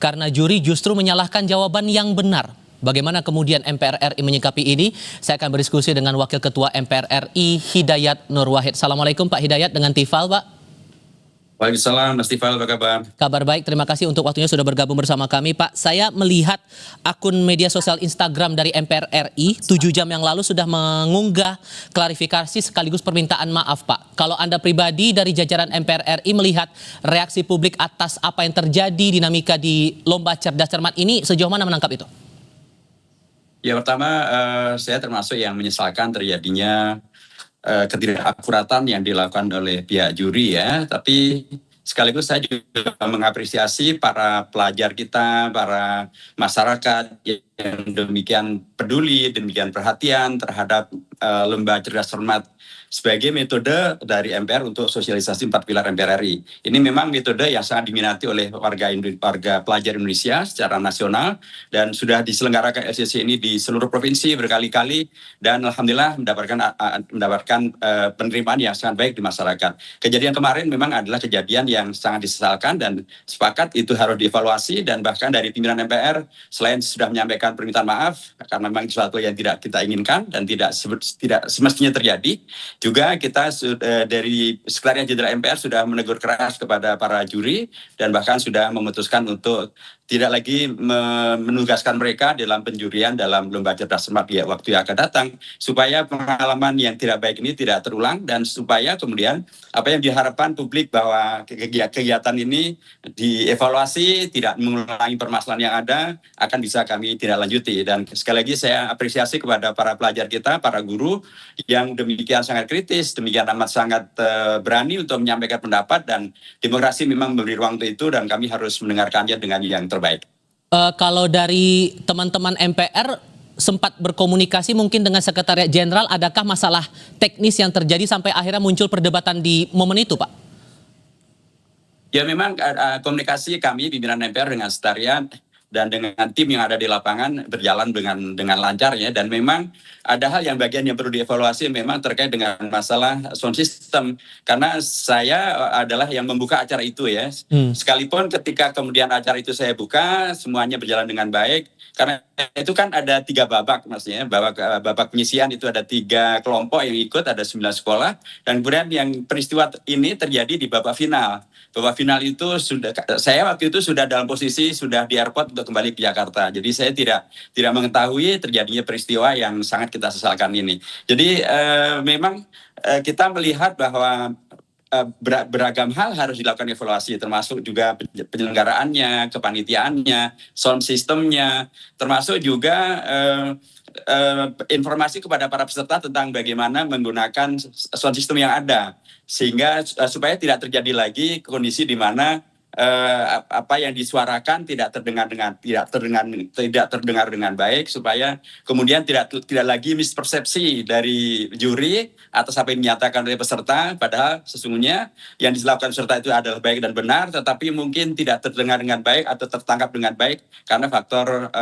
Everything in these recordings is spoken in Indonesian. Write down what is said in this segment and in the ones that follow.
karena juri justru menyalahkan jawaban yang benar. Bagaimana kemudian MPR RI menyikapi ini? Saya akan berdiskusi dengan Wakil Ketua MPR RI Hidayat Nur Wahid. Assalamualaikum Pak Hidayat, dengan Tifal Pak. Waalaikumsalam Mas Tifal, apa kabar? Kabar baik, terima kasih untuk waktunya sudah bergabung bersama kami Pak. Saya melihat akun media sosial Instagram dari MPR RI 7 jam yang lalu sudah mengunggah klarifikasi sekaligus permintaan maaf Pak. Kalau Anda pribadi dari jajaran MPR RI melihat reaksi publik atas apa yang terjadi, dinamika di Lomba Cerdas Cermat ini, sejauh mana menangkap itu? Ya, pertama saya termasuk yang menyesalkan terjadinya ketidakakuratan yang dilakukan oleh pihak juri ya, tapi sekaligus saya juga mengapresiasi para pelajar kita, para masyarakat yang demikian peduli, demikian perhatian terhadap Lomba Cerdas Cermat sebagai metode dari MPR untuk sosialisasi 4 pilar MPR RI. Ini memang metode yang sangat diminati oleh warga pelajar Indonesia secara nasional dan sudah diselenggarakan LCC ini di seluruh provinsi berkali-kali dan alhamdulillah mendapatkan penerimaan yang sangat baik di masyarakat. Kejadian kemarin memang adalah kejadian yang sangat disesalkan dan sepakat itu harus dievaluasi, dan bahkan dari pimpinan MPR selain sudah menyampaikan permintaan maaf karena memang sesuatu yang tidak kita inginkan dan tidak semestinya terjadi, juga kita dari Sekretariat Jenderal MPR sudah menegur keras kepada para juri dan bahkan sudah memutuskan untuk tidak lagi menugaskan mereka dalam penjurian dalam Lomba Cerdas Cermat di waktu yang akan datang, supaya pengalaman yang tidak baik ini tidak terulang dan supaya kemudian apa yang diharapkan publik bahwa kegiatan ini dievaluasi, tidak mengulangi permasalahan yang ada, akan bisa kami tidak lanjuti. Dan sekali lagi saya apresiasi kepada para pelajar kita, para guru yang demikian sangat kritis, demikian amat sangat berani untuk menyampaikan pendapat, dan demokrasi memang memberi ruang untuk itu dan kami harus mendengarkannya dengan yang terbaik. Kalau dari teman-teman MPR sempat berkomunikasi mungkin dengan Sekretariat Jenderal, adakah masalah teknis yang terjadi sampai akhirnya muncul perdebatan di momen itu Pak? Ya, memang komunikasi kami pimpinan MPR dengan Sekretariat dan dengan tim yang ada di lapangan berjalan dengan lancar ya, dan memang ada hal yang bagian yang perlu dievaluasi memang terkait dengan masalah sound system, karena saya adalah yang membuka acara itu ya. Sekalipun ketika kemudian acara itu saya buka semuanya berjalan dengan baik, karena itu kan ada 3 babak maksudnya, babak penyisian itu ada 3 kelompok yang ikut, ada 9 sekolah, dan kemudian yang peristiwa ini terjadi di babak final. Babak final itu saya waktu itu sudah dalam posisi sudah di airport untuk kembali ke Jakarta. Jadi saya tidak mengetahui terjadinya peristiwa yang sangat kita sesalkan ini. Jadi memang kita melihat bahwa beragam hal harus dilakukan evaluasi, termasuk juga penyelenggaraannya, kepanitiaannya, sound systemnya, termasuk juga informasi kepada para peserta tentang bagaimana menggunakan sound system yang ada, sehingga supaya tidak terjadi lagi kondisi di mana apa yang disuarakan tidak terdengar dengan baik, supaya kemudian tidak lagi mispersepsi dari juri atas apa yang dinyatakan oleh peserta, padahal sesungguhnya yang dilakukan peserta itu adalah baik dan benar, tetapi mungkin tidak terdengar dengan baik atau tertangkap dengan baik karena faktor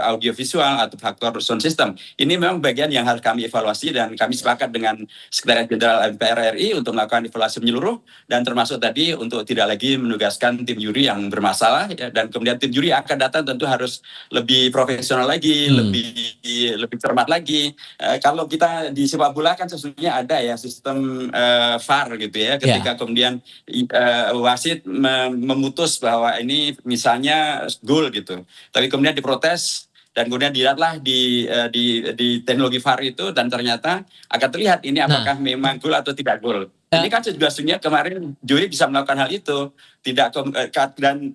audiovisual atau faktor sound system. Ini memang bagian yang harus kami evaluasi, dan kami sepakat dengan Sekretariat Jenderal MPR RI untuk melakukan evaluasi menyeluruh, dan termasuk tadi untuk tidak lagi menugaskan tim juri yang bermasalah ya, dan kemudian tim juri akan datang tentu harus lebih profesional lagi, lebih cermat lagi. Kalau kita di sepak bola kan sesungguhnya ada ya sistem VAR gitu ya, ketika kemudian wasit memutus bahwa ini misalnya gol gitu, tapi kemudian diprotes dan kemudian dilihatlah di teknologi VAR itu, dan ternyata akan terlihat ini apakah memang gol atau tidak gol. Ini kan sejujurnya kemarin juri bisa melakukan hal itu,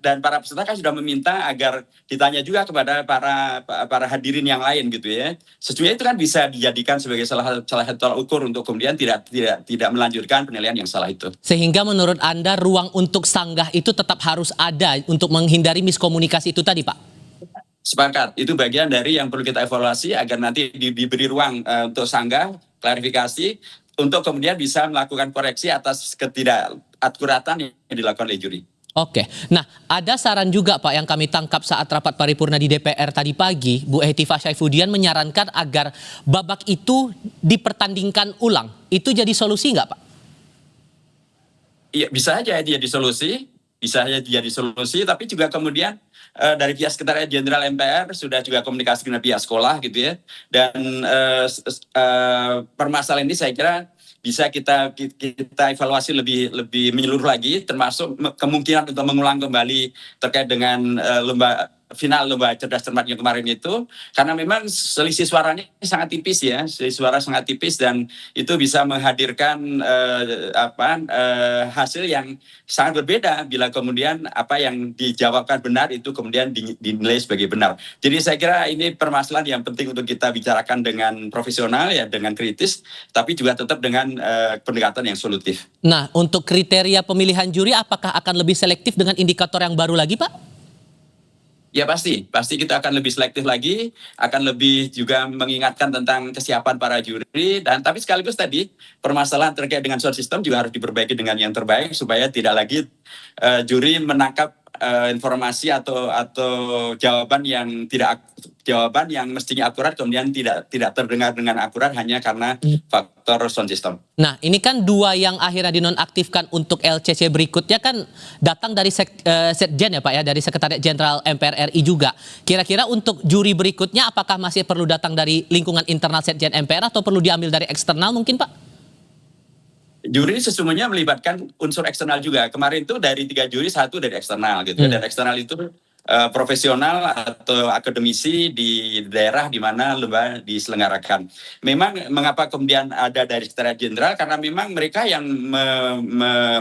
dan para peserta kan sudah meminta agar ditanya juga kepada para hadirin yang lain gitu ya. Sejujurnya itu kan bisa dijadikan sebagai salah satu tolak ukur untuk kemudian tidak melanjutkan penilaian yang salah itu. Sehingga menurut Anda ruang untuk sanggah itu tetap harus ada untuk menghindari miskomunikasi itu tadi Pak? Sepakat, itu bagian dari yang perlu kita evaluasi agar nanti diberi ruang untuk sanggah, klarifikasi, untuk kemudian bisa melakukan koreksi atas ketidakakuratan yang dilakukan oleh juri. Oke, nah ada saran juga Pak yang kami tangkap saat rapat paripurna di DPR tadi pagi, Bu Hetifah Saifudian menyarankan agar babak itu dipertandingkan ulang. Itu jadi solusi nggak Pak? Iya, bisa aja jadi solusi. bisa jadi solusi, tapi juga kemudian dari pihak Sekretariat Jenderal MPR sudah juga komunikasi dengan pihak sekolah gitu ya. Dan permasalahan ini saya kira bisa kita evaluasi lebih menyeluruh lagi, termasuk kemungkinan untuk mengulang kembali terkait dengan final lomba cerdas cermat yang kemarin itu, karena memang selisih suaranya sangat tipis ya, selisih suara sangat tipis, dan itu bisa menghadirkan hasil yang sangat berbeda bila kemudian apa yang dijawabkan benar itu kemudian dinilai sebagai benar. Jadi saya kira ini permasalahan yang penting untuk kita bicarakan dengan profesional ya, dengan kritis, tapi juga tetap dengan pendekatan yang solutif. Nah, untuk kriteria pemilihan juri apakah akan lebih selektif dengan indikator yang baru lagi, Pak? Ya pasti kita akan lebih selektif lagi, akan lebih juga mengingatkan tentang kesiapan para juri, dan tapi sekaligus tadi permasalahan terkait dengan sound system juga harus diperbaiki dengan yang terbaik supaya tidak lagi juri menangkap informasi atau jawaban yang mestinya akurat kemudian tidak terdengar dengan akurat hanya karena faktor sound system. Nah, ini kan dua yang akhirnya dinonaktifkan untuk LCC berikutnya kan datang dari Sekjen ya Pak ya, dari Sekretariat Jenderal MPR RI juga. Kira-kira untuk juri berikutnya apakah masih perlu datang dari lingkungan internal Sekjen MPR atau perlu diambil dari eksternal mungkin Pak? Juri sesungguhnya melibatkan unsur eksternal juga. Kemarin itu dari 3 juri 1 dari eksternal gitu. Dan eksternal itu profesional atau akademisi di daerah di mana lomba diselenggarakan. Memang mengapa kemudian ada dari Sekretariat Jenderal, karena memang mereka yang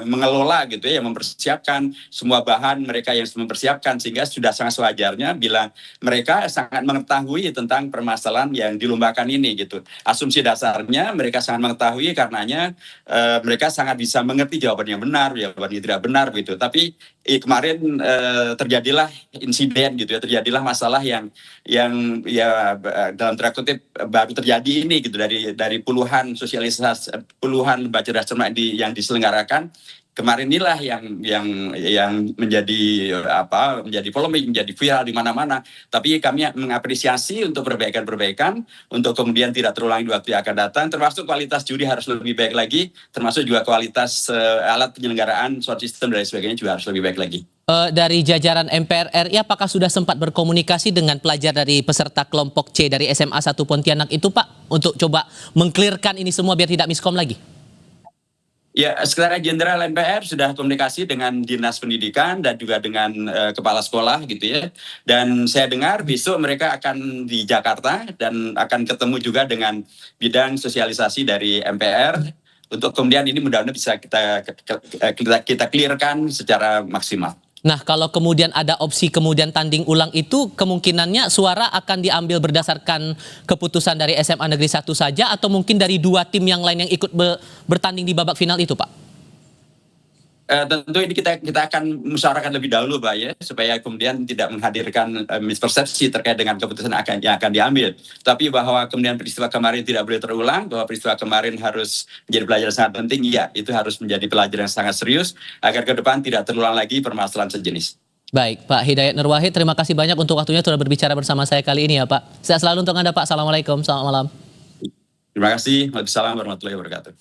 mengelola gitu ya, yang mempersiapkan semua bahan, mereka yang mempersiapkan, sehingga sudah sangat sewajarnya bila mereka sangat mengetahui tentang permasalahan yang dilombakan ini gitu. Asumsi dasarnya mereka sangat mengetahui, karenanya mereka sangat bisa mengerti jawaban yang benar, jawaban yang tidak benar gitu. Tapi kemarin terjadilah insiden gitu ya, terjadilah masalah yang ya dalam tanda kutip baru terjadi ini gitu, dari puluhan sosialisasi, puluhan lomba cerdas cermat yang diselenggarakan kemarin, inilah yang menjadi polemik, menjadi viral di mana-mana. Tapi kami mengapresiasi untuk perbaikan untuk kemudian tidak terulang di waktu yang akan datang, termasuk kualitas juri harus lebih baik lagi, termasuk juga kualitas alat penyelenggaraan sound system dan sebagainya juga harus lebih baik lagi. Dari jajaran MPR RI apakah sudah sempat berkomunikasi dengan pelajar dari peserta kelompok C dari SMA 1 Pontianak itu Pak, untuk coba mengklirkan ini semua biar tidak miskom lagi? Ya, Sekretariat Jenderal MPR sudah komunikasi dengan Dinas Pendidikan dan juga dengan kepala sekolah gitu ya. Dan saya dengar besok mereka akan di Jakarta dan akan ketemu juga dengan bidang sosialisasi dari MPR untuk kemudian ini mudah-mudahan bisa kita clearkan secara maksimal. Nah, kalau kemudian ada opsi kemudian tanding ulang itu, kemungkinannya suara akan diambil berdasarkan keputusan dari SMA Negeri 1 saja atau mungkin dari 2 tim yang lain yang ikut bertanding di babak final itu, Pak? Tentu ini kita akan musyawarahkan lebih dahulu Pak ya, supaya kemudian tidak menghadirkan mispersepsi terkait dengan keputusan yang akan diambil. Tapi bahwa kemudian peristiwa kemarin tidak boleh terulang, bahwa peristiwa kemarin harus menjadi pelajaran sangat penting, ya itu harus menjadi pelajaran yang sangat serius agar ke depan tidak terulang lagi permasalahan sejenis. Baik, Pak Hidayat Nur Wahid, terima kasih banyak untuk waktunya sudah berbicara bersama saya kali ini ya Pak. Sehat selalu untuk Anda Pak, Assalamualaikum, selamat malam. Terima kasih, Waalaikumsalam warahmatullahi wabarakatuh.